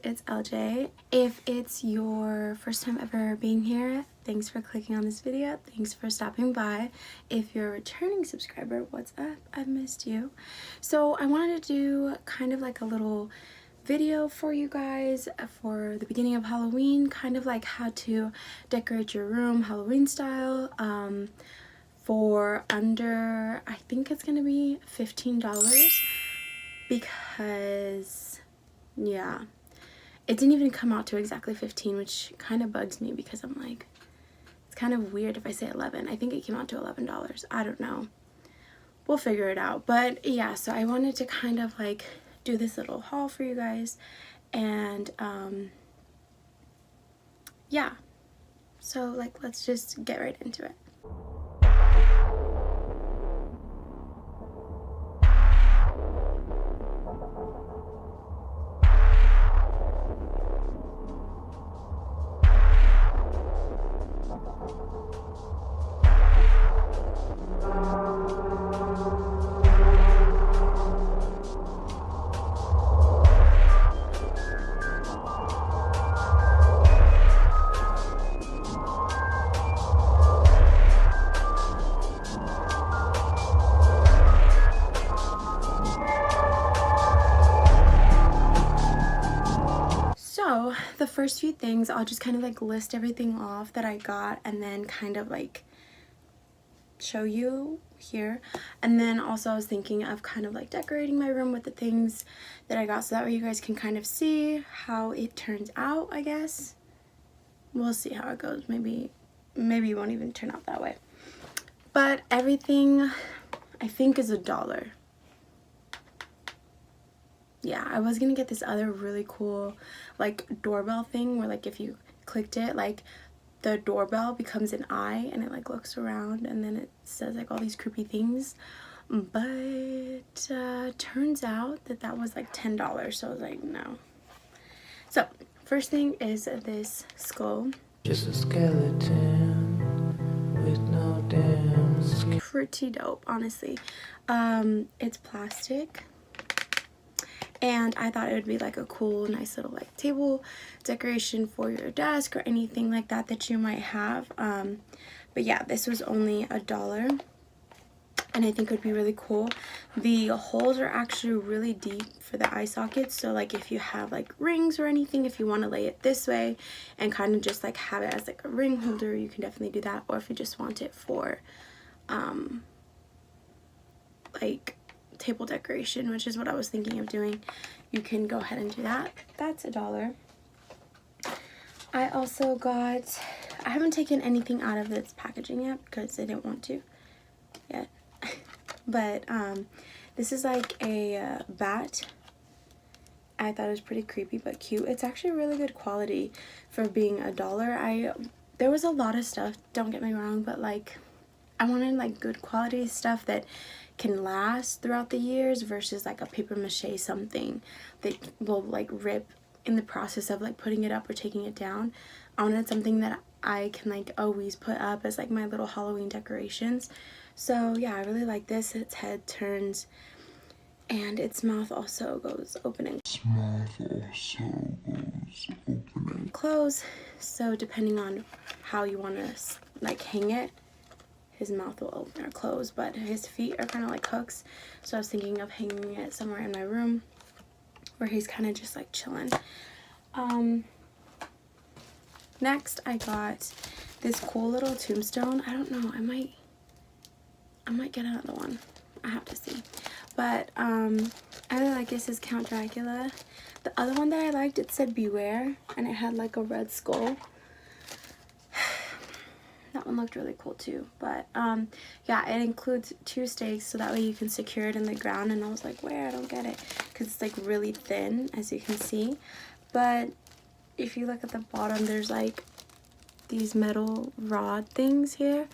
it's LJ. If it's your first time ever being here, thanks for clicking on this video. Thanks for stopping by. If you're a returning subscriber, what's up? I've missed you. So I wanted to do kind of like a little video for you guys for the beginning of Halloween, kind of like how to decorate your room Halloween style for under, I think it's gonna be $15, because yeah, it didn't even come out to exactly 15, which kind of bugs me because I'm like, it's kind of weird if I say 11. I think it came out to $11. I don't know, we'll figure it out. But yeah, so I wanted to kind of like do this little haul for you guys, and yeah, so like let's just get right into it. So the first few things, I'll just kind of like list everything off that I got and then kind of like show you here. And then also I was thinking of kind of like decorating my room with the things that I got, so that way you guys can kind of see how it turns out, I guess. We'll see how it goes. Maybe it won't even turn out that way. But everything I think is $1. Yeah, I was gonna get this other really cool like doorbell thing where like if you clicked it, like the doorbell becomes an eye and it like looks around and then it says like all these creepy things. But turns out that that was like $10, so I was like, no. So first thing is this skull. Just a skeleton with no damn skin. Pretty dope, honestly. It's plastic, and I thought it would be like a cool, nice little like table decoration for your desk or anything like that that you might have. But yeah, this was only $1, and I think it would be really cool. The holes are actually really deep for the eye sockets, so like if you have like rings or anything, if you want to lay it this way and kind of just like have it as like a ring holder, you can definitely do that. Or if you just want it for like table decoration, which is what I was thinking of doing, you can go ahead and do that. That's $1. I also got, I haven't taken anything out of its packaging yet because I didn't want to yet. But this is like a bat. I thought it was pretty creepy but cute. It's actually really good quality for being $1. There was a lot of stuff, don't get me wrong, but like I wanted like good quality stuff that can last throughout the years versus like a paper mache something that will like rip in the process of like putting it up or taking it down. I wanted something that I can like always put up as like my little Halloween decorations. So yeah, I really like this. Its head turns and its mouth also goes open and close. So depending on how you want to like hang it, his mouth will open or close, but his feet are kind of like hooks. So I was thinking of hanging it somewhere in my room where he's kind of just like chilling. Next I got this cool little tombstone. I don't know, I might get another one. I have to see. But I really like this. Is Count Dracula. The other one that I liked, it said beware and it had like a red skull. That one looked really cool too. But yeah, it includes 2 stakes, so that way you can secure it in the ground. And I was like, where? I don't get it, because it's like really thin, as you can see. But if you look at the bottom, there's like these metal rod things here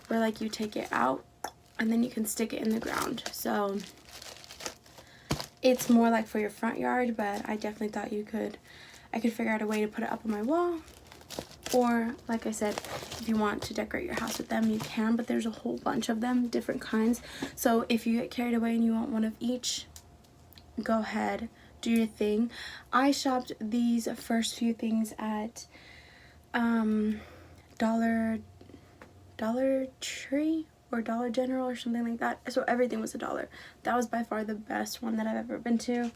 where like you take it out and then you can stick it in the ground. So it's more like for your front yard, but I definitely thought I could figure out a way to put it up on my wall. Or like I said, if you want to decorate your house with them, you can, but there's a whole bunch of them, different kinds. So if you get carried away and you want one of each, go ahead, do your thing. I shopped these first few things at Dollar Tree or Dollar General or something like that. So everything was $1. That was by far the best one that I've ever been to.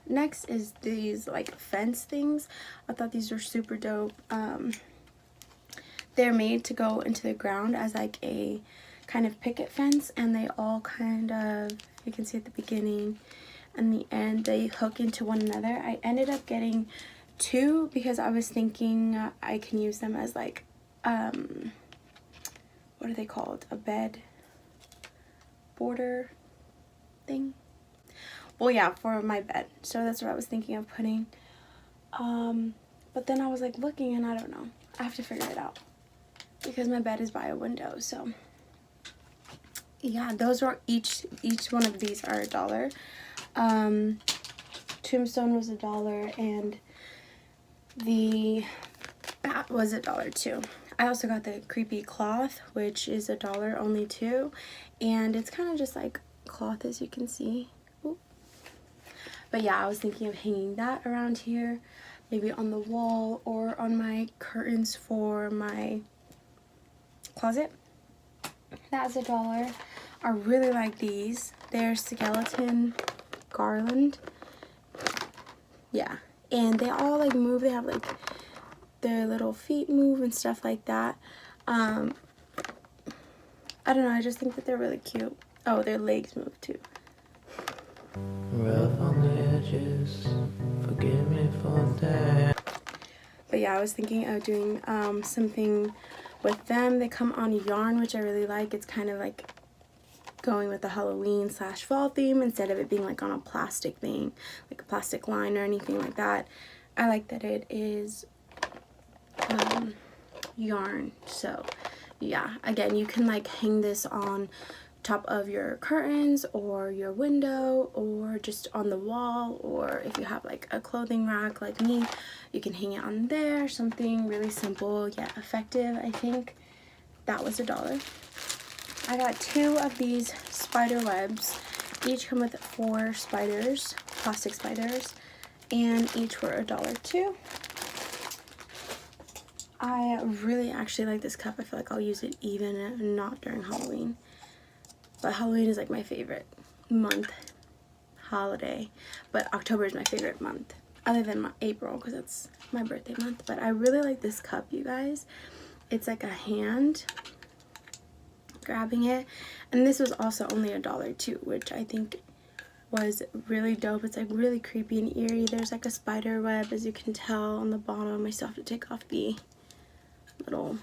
Next is these like fence things. I thought these were super dope. They're made to go into the ground as like a kind of picket fence, and they all kind of, you can see at the beginning and the end, they hook into one another. I ended up getting 2 because I was thinking I can use them as like what are they called, a bed border thing. Well, yeah, for my bed. So that's what I was thinking of putting. But then I was like looking, and I don't know, I have to figure it out because my bed is by a window. So yeah, those are each one of these are $1. Tombstone was $1, and the bat was $1 too. I also got the creepy cloth, which is $1 only too, and it's kind of just like cloth, as you can see. Ooh. But yeah, I was thinking of hanging that around here, maybe on the wall or on my curtains for my closet. That's $1. I really like these. They're skeleton garland. Yeah, and they all like move. They have like their little feet move and stuff like that. I don't know, I just think that they're really cute. Oh, their legs move too. Rough on the edges, forgive me for that. But yeah, I was thinking of doing something with them. They come on yarn, which I really like. It's kind of like going with the Halloween/fall theme instead of it being like on a plastic thing, like a plastic line or anything like that. I like that it is yarn. So yeah, again, you can like hang this on top of your curtains or your window, or just on the wall, or if you have like a clothing rack like me, you can hang it on there. Something really simple yet effective. I think that was $1. I got 2 of these spider webs. Each come with 4 spiders, plastic spiders, and each were $1 too. I really actually like this cup. I feel like I'll use it even not during Halloween. But Halloween is like my favorite month holiday. But October is my favorite month, other than April, because it's my birthday month. But I really like this cup, you guys. It's like a hand grabbing it. And this was also only $1 too, which I think was really dope. It's like really creepy and eerie. There's like a spider web, as you can tell on the bottom. I still have to take off the little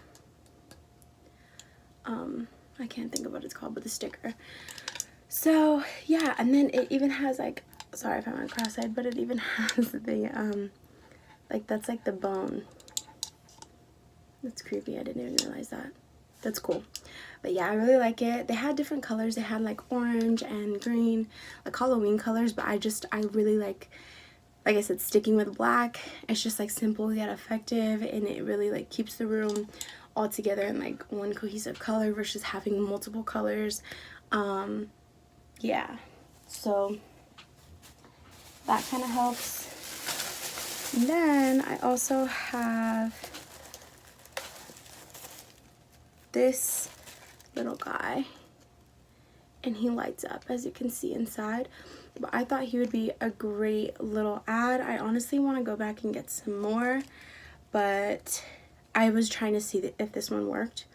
I can't think of what it's called, but the sticker. So yeah, and then it even has like, sorry if I'm on cross-eyed, but it even has the like, that's like the bone. That's creepy. I didn't even realize that. That's cool. But yeah, I really like it. They had different colors. They had like orange and green, like Halloween colors, but I really like I said, sticking with black. It's just like simple yet effective, and it really like keeps the room all together in like one cohesive color versus having multiple colors. Yeah, so that kind of helps. And then I also have this little guy, and he lights up, as you can see inside. But I thought he would be a great little ad. I honestly want to go back and get some more, but I was trying to see if this one worked,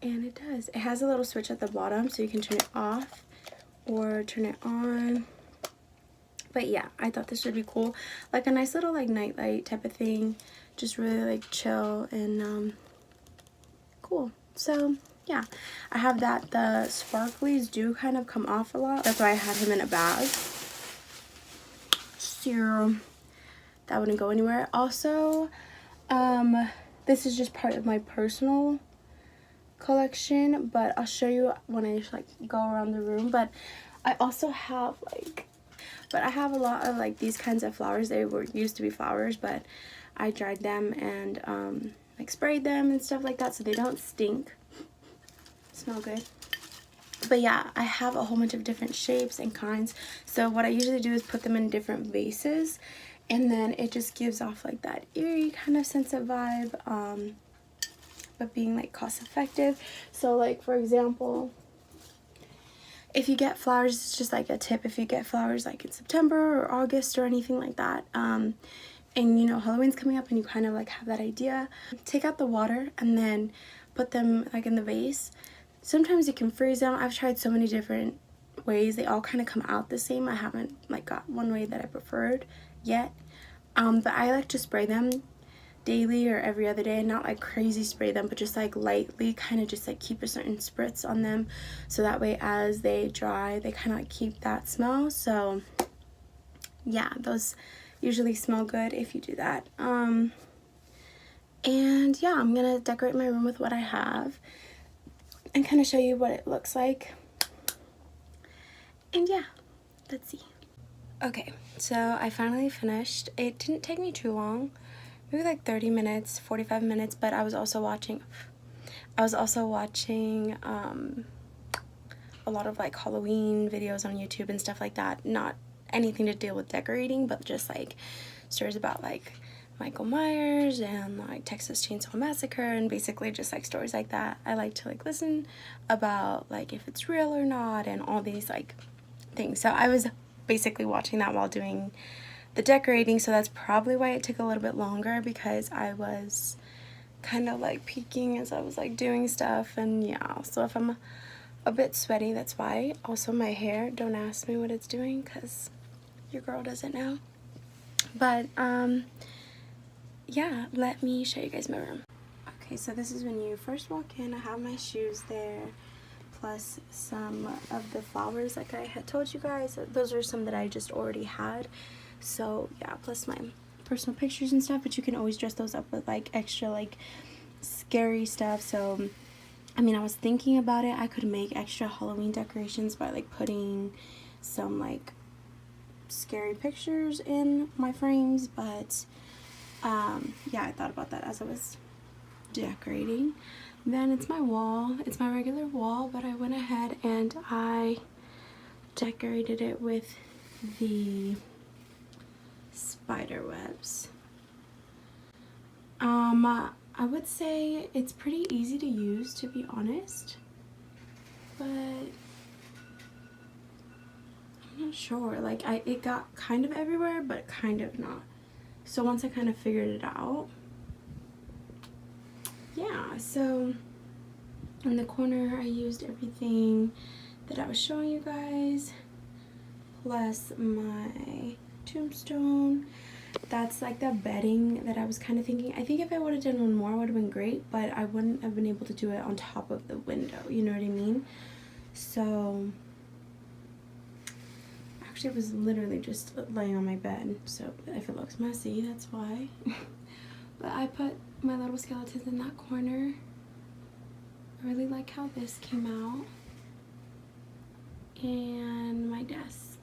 and it does. It has a little switch at the bottom, so you can turn it off or turn it on. But yeah, I thought this would be cool, like a nice little like nightlight type of thing, just really like chill and cool. So yeah, I have that. The sparklies do kind of come off a lot. That's why I had him in a bag. So that wouldn't go anywhere. Also, this is just part of my personal collection, but I'll show you when I just like go around the room. But I also have like, I have a lot of like these kinds of flowers. They used to be flowers, but I dried them and like sprayed them and stuff like that so they don't stink. Smell good. But yeah, I have a whole bunch of different shapes and kinds. So what I usually do is put them in different vases, and then it just gives off like that eerie kind of sense of vibe, but being like cost effective. So like for example, if you get flowers, it's just like a tip, if you get flowers like in September or August or anything like that, and you know Halloween's coming up and you kind of like have that idea, take out the water and then put them like in the vase. Sometimes you can freeze them. I've tried so many different ways. They all kind of come out the same. I haven't like got one way that I preferred yet, but I like to spray them daily or every other day, and not like crazy spray them, but just like lightly, kind of just like keep a certain spritz on them, so that way as they dry they kind of like keep that smell. So yeah, those usually smell good if you do that. And yeah, I'm gonna decorate my room with what I have and kind of show you what it looks like. And yeah, let's see. Okay, so I finally finished. It didn't take me too long, maybe like 30 minutes, 45 minutes, but I was also watching a lot of like Halloween videos on YouTube and stuff like that. Not anything to deal with decorating, but just like stories about like Michael Myers and like Texas Chainsaw Massacre, and basically just like stories like that. I like to like listen about like if it's real or not and all these like things. So I was basically watching that while doing the decorating, so that's probably why it took a little bit longer, because I was kind of like peeking as I was like doing stuff. And yeah, so if I'm a bit sweaty, that's why. Also my hair, don't ask me what it's doing because your girl doesn't know. But yeah, let me show you guys my room. Okay, so this is when you first walk in. I have my shoes there, plus some of the flowers like I had told you guys. Those are some that I just already had. So yeah, plus my personal pictures and stuff, but you can always dress those up with like extra like scary stuff. So I mean, I was thinking about it, I could make extra Halloween decorations by like putting some like scary pictures in my frames, but yeah, I thought about that as I was decorating. Then it's my wall. It's my regular wall, but I went ahead and I decorated it with the spider webs. I would say it's pretty easy to use, to be honest, but I'm not sure. Like it got kind of everywhere, but kind of not. So once I kind of figured it out, yeah, so in the corner I used everything that I was showing you guys, plus my tombstone. That's like the bedding that I was kind of thinking. I think if I would have done one more, it would have been great, but I wouldn't have been able to do it on top of the window, you know what I mean? So actually, it was literally just laying on my bed, so if it looks messy, that's why. But I put my little skeletons in that corner. I really like how this came out. And my desk.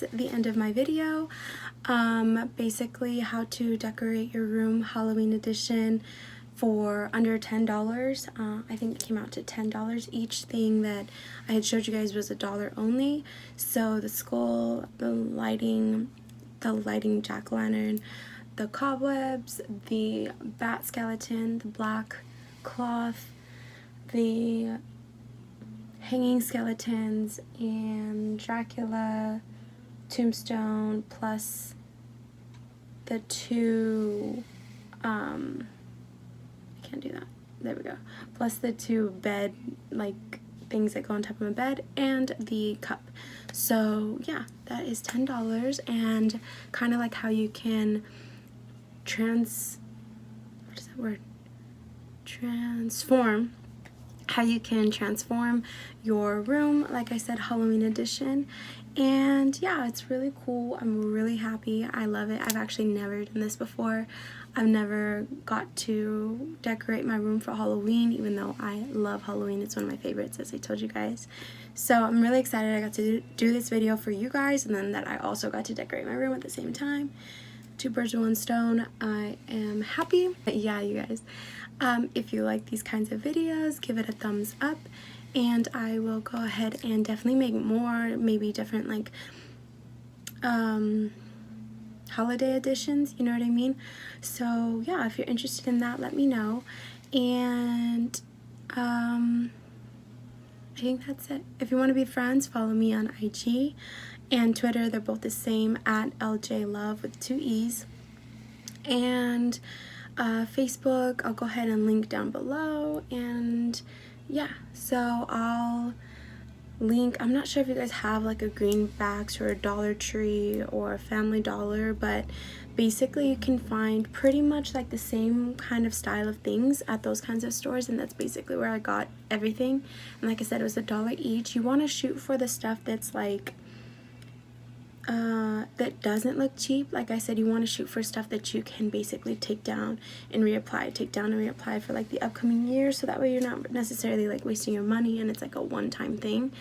is the end of my video. Basically how to decorate your room Halloween edition for under $10. I think it came out to $10. Each thing that I had showed you guys was $1 only. So the skull, the lighting jack-o'-lantern, the cobwebs, the bat skeleton, the black cloth, the hanging skeletons, and Dracula, tombstone, plus the two, I can't do that, there we go, plus the two bed, like, things that go on top of my bed, and the cup. So yeah, that is $10, and kind of like how you can transform, how you can transform your room, like I said, Halloween edition. And yeah, it's really cool. I'm really happy. I love it. I've actually never done this before. I've never got to decorate my room for Halloween, even though I love Halloween. It's one of my favorites, as I told you guys. So I'm really excited I got to do this video for you guys, and then that I also got to decorate my room at the same time. 2 birds with 1 stone. I am happy. But yeah, you guys, if you like these kinds of videos, give it a thumbs up, and I will go ahead and definitely make more, maybe different, like, holiday editions, you know what I mean? So yeah, if you're interested in that, let me know. And I think that's it. If you want to be friends, follow me on IG and Twitter. They're both the same, at Ljay Lovee with 2 E's. And Facebook, I'll go ahead and link down below. And yeah, so I'll link, I'm not sure if you guys have like a Greenbacks or a Dollar Tree or a Family Dollar, but basically you can find pretty much like the same kind of style of things at those kinds of stores, and that's basically where I got everything. And like I said, it was $1 each. You want to shoot for the stuff that's like that doesn't look cheap. Like I said, you want to shoot for stuff that you can basically take down and reapply for like the upcoming year, so that way you're not necessarily like wasting your money and it's like a one-time thing.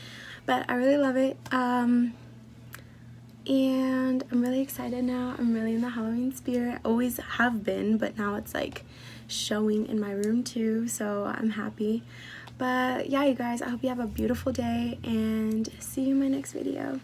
But I really love it, and I'm really excited now. I'm really in the Halloween spirit. I always have been, but now it's like showing in my room too, so I'm happy. But yeah, you guys, I hope you have a beautiful day, and see you in my next video.